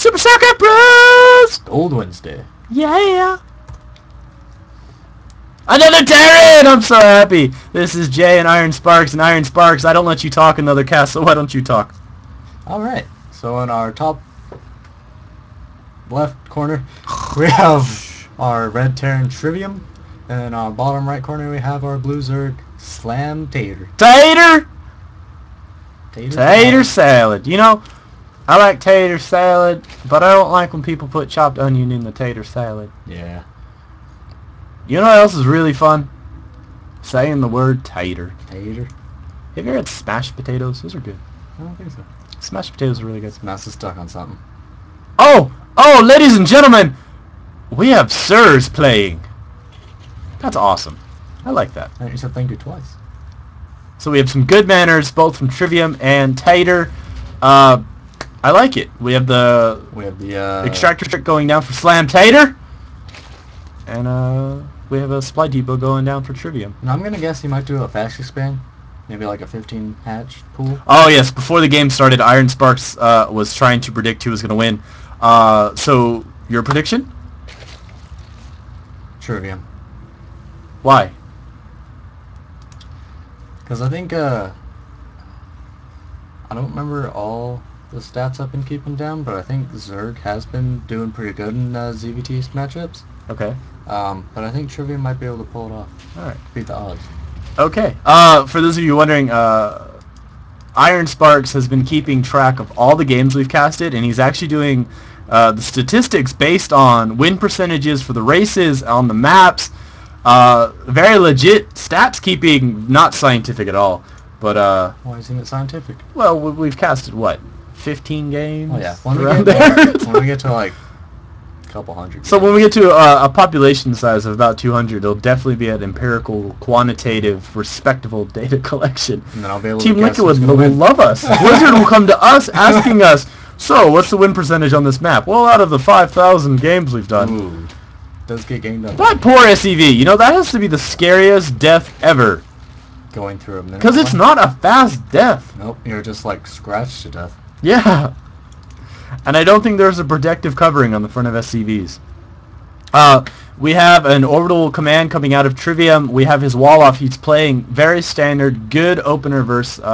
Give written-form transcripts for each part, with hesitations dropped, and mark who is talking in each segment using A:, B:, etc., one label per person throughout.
A: Super Circuit Bros!
B: Old Wednesday.
A: Yeah! Another Terran! I'm so happy! This is Jay and Iron Sparks, I don't let you talk another cast, so why don't you talk?
B: Alright, so in our top left corner, we have our red Terran Trivium, and in our bottom right corner we have our blue Zerg SLAMtater.
A: Tater salad. You know, I like tater salad, but I don't like when people put chopped onion in the tater salad.
B: Yeah.
A: You know what else is really fun? Saying the word tater.
B: Tater?
A: Have you ever had smashed potatoes? Those are good.
B: I don't think so.
A: Smashed potatoes are really good.
B: Mouse is stuck on something.
A: Oh, ladies and gentlemen, we have Sirs playing. That's awesome. I like that.
B: You said thank you twice.
A: So we have some good manners, both from Trivium and Tater. I like it. We have the extractor trick going down for SLAMtater, and we have a supply depot going down for Trivium.
B: Now I'm gonna guess he might do a fast expand, maybe like a 15 hatch pool.
A: Oh yes, before the game started, Iron Sparks was trying to predict who was going to win. So your prediction?
B: Trivium.
A: Why?
B: Because I think, I don't remember all the stats I've been keeping down, but I think Zerg has been doing pretty good in ZVT matchups.
A: Okay.
B: But I think Trivium might be able to pull it off.
A: Alright.
B: Beat the odds.
A: Okay. For those of you wondering, Iron Sparks has been keeping track of all the games we've casted, and he's actually doing the statistics based on win percentages for the races on the maps. Very legit stats keeping, not scientific at all, but
B: Why isn't it scientific?
A: well, we've casted what, 15 games?
B: Oh yeah,
A: when
B: we get to like a couple hundred.
A: So when we get to a population size of about 200, it'll definitely be an empirical, quantitative, respectable data collection.
B: And then I'll be able
A: Team
B: to guess
A: Liquid will love us. Blizzard will come to us asking us, so what's the win percentage on this map? Well, out of the 5,000 games we've done.
B: Ooh. Does get gamed up.
A: That poor SEV. You know, that has to be the scariest death ever.
B: Going through a minute.
A: Because it's not a fast death.
B: Nope, you're just like scratched to death.
A: Yeah. And I don't think there's a protective covering on the front of SCVs. We have an orbital command coming out of Trivium. We have his wall off. He's playing very standard, good opener versus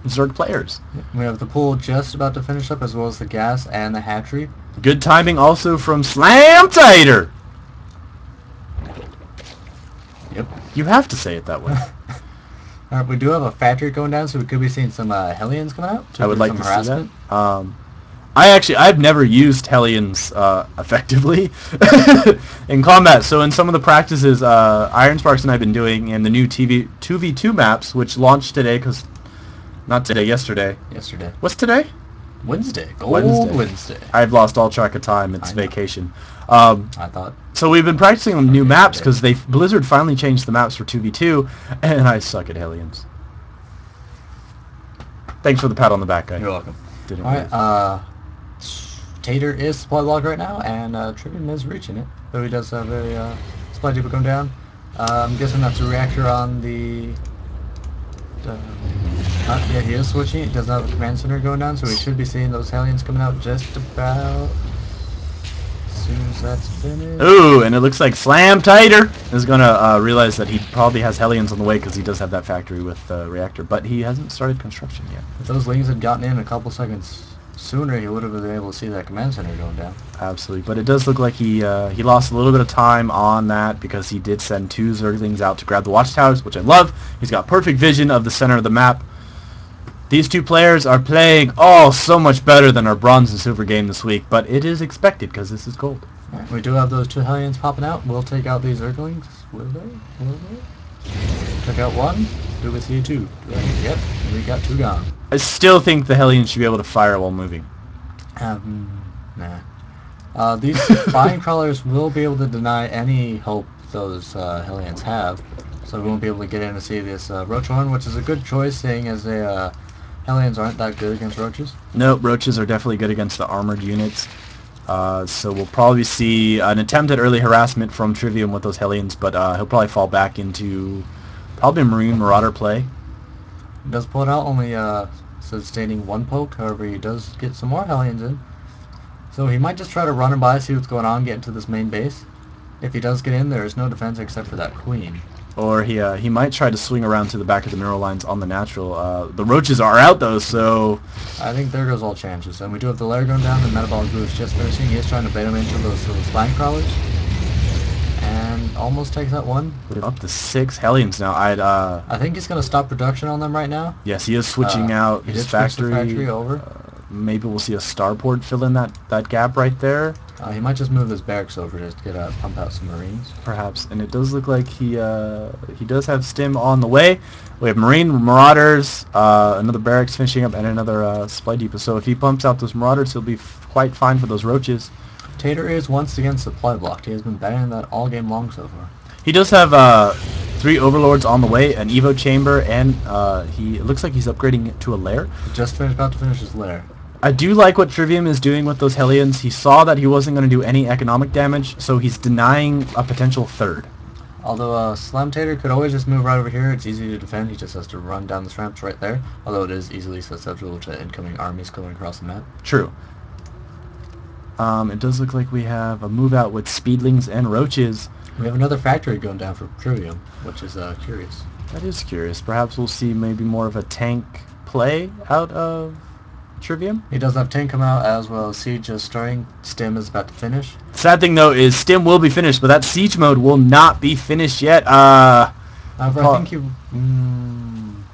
A: Zerg players.
B: We have the pool just about to finish up, as well as the gas and the hatchery.
A: Good timing also from SLAMtater.
B: Yep.
A: You have to say it that way.
B: Alright, we do have a factory going down, so we could be seeing some Hellions come out.
A: I would like to
B: harassment.
A: see that. I've never used Hellions effectively in combat. So in some of the practices Iron Sparks and I have been doing in the new 2v2 maps, which launched today, because not today, yesterday.
B: Yesterday.
A: What's today?
B: Wednesday. Gold Wednesday.
A: I've lost all track of time. It's vacation.
B: I thought.
A: So we've been practicing on new maps because Blizzard finally changed the maps for 2v2, and I suck at Hellions. Thanks for the pat on the back, guy.
B: You're welcome.
A: Alright,
B: Tater is supply log right now, and Trivium is reaching it. Though he does have a supply depot come down. I'm guessing that's a reactor on the... yeah, he is switching. He doesn't have a command center going down, so we should be seeing those Hellions coming out just about as soon as that's finished.
A: Ooh, and it looks like SLAMtater is going to realize that he probably has Hellions on the way because he does have that factory with the reactor, but he hasn't started construction yet.
B: If those Lings had gotten in a couple seconds sooner, he would have been able to see that command center going down.
A: Absolutely, but it does look like he lost a little bit of time on that because he did send 2 Zerglings out to grab the watchtowers, which I love. He's got perfect vision of the center of the map. These two players are playing so much better than our bronze and silver game this week, but it is expected because this is gold.
B: Right, we do have those 2 Hellions popping out. We'll take out these Zerglings. Will they? Took out 1. Do we see 2? Yep, we got 2 gone.
A: I still think the Hellions should be able to fire while moving.
B: Nah. These flying crawlers will be able to deny any hope those Hellions have, so we won't be able to get in to see this Roach Horn, which is a good choice, seeing as the Hellions aren't that good against Roaches.
A: Nope, Roaches are definitely good against the armored units. So we'll probably see an attempt at early harassment from Trivium with those Hellions, but he'll probably fall back into probably a Marine Marauder play.
B: He does pull it out, only sustaining 1 poke, however he does get some more Hellions in. So he might just try to run him by, see what's going on, get into this main base. If he does get in, there is no defense except for that queen.
A: Or he might try to swing around to the back of the mineral lines on the natural. The roaches are out though, so
B: I think there goes all chances. And we do have the lair going down, the metabolic glue is just finishing. He is trying to bait him into those spine crawlers. And almost takes that one.
A: we're up to 6 Hellions now.
B: I think he's going to stop production on them right now.
A: Yes, he is switching out
B: He
A: his
B: did switch the
A: factory.
B: factory over.
A: Maybe we'll see a starport fill in that gap right there,
B: He might just move his barracks over just to get pump out some marines.
A: perhaps. And it does look like he does have stim on the way. We have marine marauders, another barracks finishing up, and another supply depot. So if he pumps out those marauders, he'll be quite fine for those roaches.
B: Tater is once again supply blocked. He has been batting that all game long so far.
A: He does have 3 overlords on the way, an evo chamber, and it looks like he's upgrading it to a lair.
B: He just about to finish his lair.
A: I do like what Trivium is doing with those Hellions. He saw that he wasn't going to do any economic damage, so he's denying a potential third.
B: Although SLAMtater could always just move right over here. It's easy to defend. He just has to run down the ramps right there. Although it is easily susceptible to incoming armies coming across the map.
A: True. It does look like we have a move out with speedlings and roaches.
B: We have another factory going down for Trivium, which is curious.
A: That is curious. Perhaps we'll see maybe more of a tank play out of Trivium.
B: He does have tank come out as well as siege just starting. Stim is about to finish.
A: Sad thing though is Stim will be finished, but that siege mode will not be finished yet.
B: However, I think you.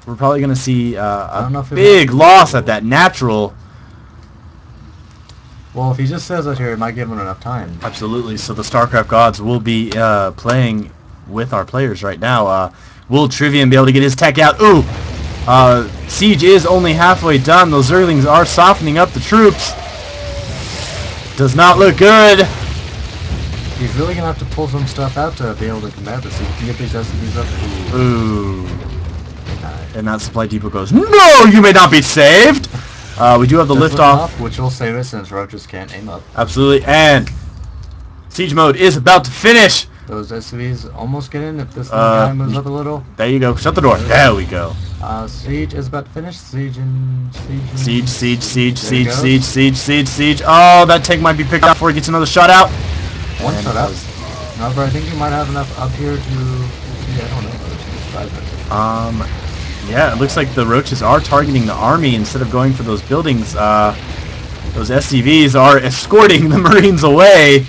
A: We're probably going to see
B: don't know
A: a
B: if it
A: big
B: will.
A: loss at that natural.
B: Well, if he just says it here, it might give him enough time.
A: Absolutely. So the StarCraft gods will be playing with our players right now. Will Trivium be able to get his tech out? Ooh! Siege is only halfway done. Those Zerglings are softening up the troops. Does not look good.
B: He's really going to have to pull some stuff out to be able to combat this. He can get these SCVs up.
A: Ooh. And that supply depot goes, no, you may not be saved. We do have the liftoff.
B: Which will save us since roaches can't aim up.
A: Absolutely. And siege mode is about to finish.
B: Those SCVs almost get in if this little guy moves up a little.
A: There you go. Shut the door. There we go.
B: Siege is about to finish. Siege.
A: Oh, that tank might be picked out before he gets another shot out.
B: One shot out. However, I think he might have enough up here to... I don't know.
A: Yeah, it looks like the roaches are targeting the army instead of going for those buildings. Those SCVs are escorting the marines away.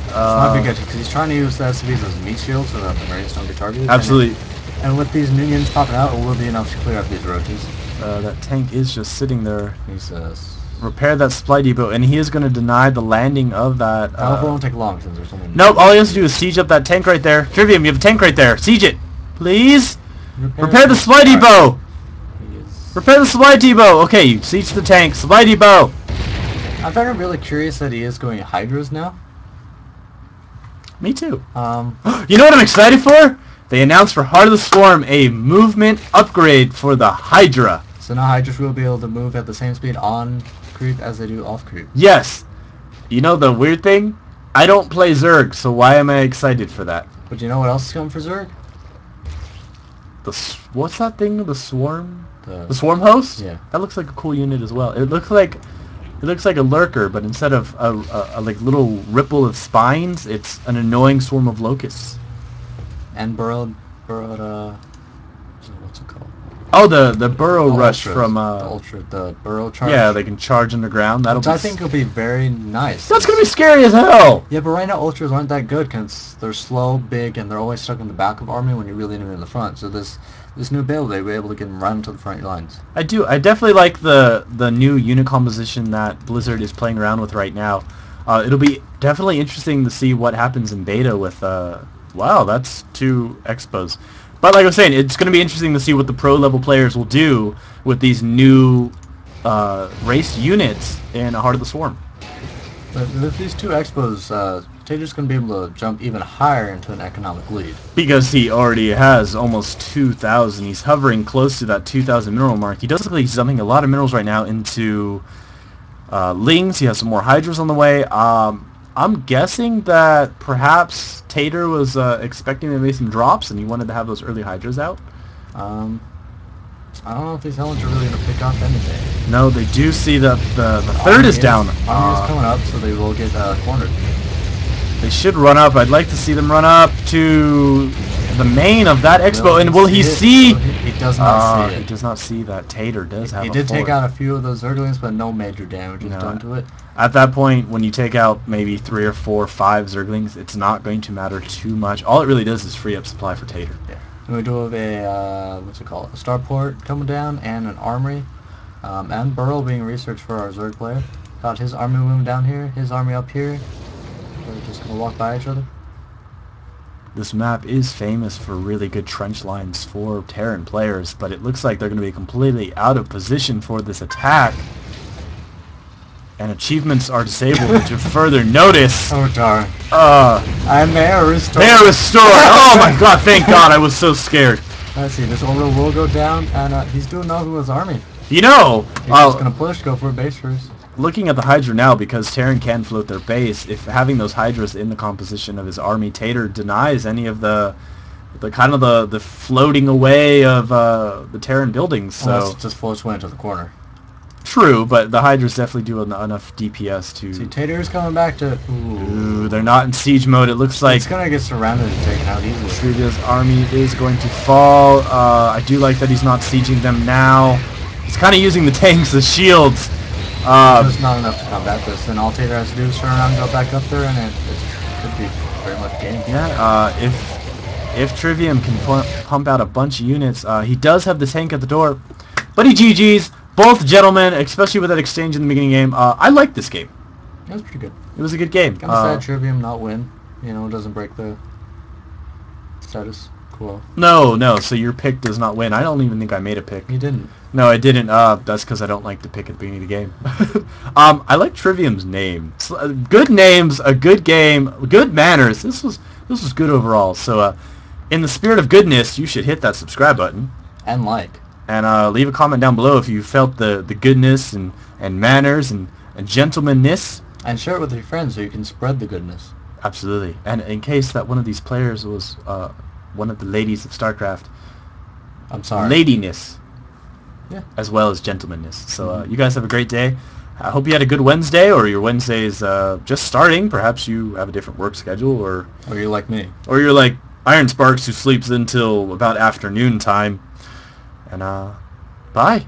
B: Might be good because he's trying to use the SCVs as meat shields so that the marines don't get targeted.
A: Absolutely.
B: And with these minions popping out, it will be enough to clear up these roaches.
A: That tank is just sitting there.
B: He says...
A: Repair that supply depot, and he is going to deny the landing of that.
B: It won't take long since there's someone...
A: Nope, all he has to do is siege up that tank right there. Trivium, you have a tank right there. Siege it. Please? Repair the supply depot! Repair the supply depot! Okay, you siege the tank. Supply depot!
B: I'm kind of really curious that he is going Hydras now.
A: Me too.
B: You
A: know what I'm excited for? They announced for Heart of the Swarm a movement upgrade for the Hydra.
B: So now Hydras will be able to move at the same speed on creep as they do off creep.
A: Yes. You know the weird thing? I don't play Zerg, so why am I excited for that?
B: But you know what else is coming for Zerg?
A: What's that thing? The Swarm?
B: The
A: Swarm host?
B: Yeah.
A: That looks like a cool unit as well. It looks like a lurker, but instead of a like little ripple of spines, it's an annoying swarm of locusts.
B: And burrowed what's it called?
A: Oh, the burrow rush
B: Ultras.
A: from
B: the burrow charge.
A: Yeah, they can charge underground.
B: Which I think will be very nice.
A: That's gonna be scary as hell.
B: Yeah, but right now ultras aren't that good because they're slow, big, and they're always stuck in the back of army when you really need them in the front. So this new build, they were able to get them right into the front lines. I
A: definitely like the new unit composition that Blizzard is playing around with right now. It'll be definitely interesting to see what happens in beta with. Wow, that's 2 expos. But like I was saying, it's going to be interesting to see what the pro level players will do with these new race units in Heart of the Swarm.
B: But with these 2 expos, Tater's going to be able to jump even higher into an economic lead.
A: Because he already has almost 2,000. He's hovering close to that 2,000 mineral mark. He does look like he's dumping a lot of minerals right now into Lings. He has some more Hydras on the way. I'm guessing that perhaps Tater was expecting maybe some drops and he wanted to have those early Hydras out.
B: I don't know if these Hellions are really going to pick up anything.
A: No, they do see the third is down.
B: Army is coming up, so they will get cornered.
A: They should run up. I'd like to see them run up to the main of that expo. And will he see?
B: He does not see it.
A: He does not see that. Tater does have
B: He
A: a
B: did
A: fort.
B: take out a few of those Zerglings, but no major damage is done to it.
A: At that point, when you take out maybe 3 or 4 or 5 Zerglings, it's not going to matter too much. All it really does is free up supply for Tater.
B: Yeah. And we do have a, what's it called, a starport coming down and an armory. And Burrow being researched for our Zerg player. Got his army moving down here, his army up here. We're just going to walk by each other.
A: This map is famous for really good trench lines for Terran players, but it looks like they're going to be completely out of position for this attack. And achievements are disabled, which you further notice.
B: Oh darn. And they are restored.
A: They are restored! Oh my god, thank god, I was so scared.
B: Let's see, this Orbital will go down, and he's doing nothing with his army.
A: You know,
B: He's just going to push, go for a base first.
A: looking at the Hydra now, because Terran can float their base, if having those Hydras in the composition of his army, Tater denies any of the kind of the floating away of the Terran buildings. So
B: Unless it just floats away into the corner.
A: true, but the Hydras definitely do enough DPS to...
B: See, Tater's coming back to...
A: Ooh, they're not in siege mode. It looks like...
B: It's going to get surrounded and taken out easily.
A: Trivia's army is going to fall. I do like that he's not sieging them now. He's kind of using the tanks as shields.
B: There's not enough to combat this, and all Tater has to do is turn around and go back up there, and it could be very much game.
A: Yeah, if Trivium can pump out a bunch of units, he does have the tank at the door. But he GG's. Both gentlemen, especially with that exchange in the beginning game. I liked this game.
B: It was pretty good.
A: It was a good game.
B: Kind of sad Trivium not win. You know, it doesn't break the status quo.
A: No, so your pick does not win. I don't even think I made a pick.
B: You didn't.
A: No, I didn't. That's because I don't like to pick at the beginning of the game. I like Trivium's name. Good names, a good game, good manners. This was good overall. So, in the spirit of goodness, you should hit that subscribe button.
B: And like.
A: And leave a comment down below if you felt the goodness and manners and gentlemanness.
B: And share it with your friends so you can spread the goodness.
A: Absolutely. And in case that one of these players was one of the ladies of StarCraft.
B: I'm sorry.
A: Ladiness.
B: Yeah. As
A: well as gentlemanness. So you guys have a great day. I hope you had a good Wednesday, or your Wednesday is just starting. Perhaps you have a different work schedule, or
B: you're like me.
A: Or you're like Iron Sparks, who sleeps until about afternoon time. And bye.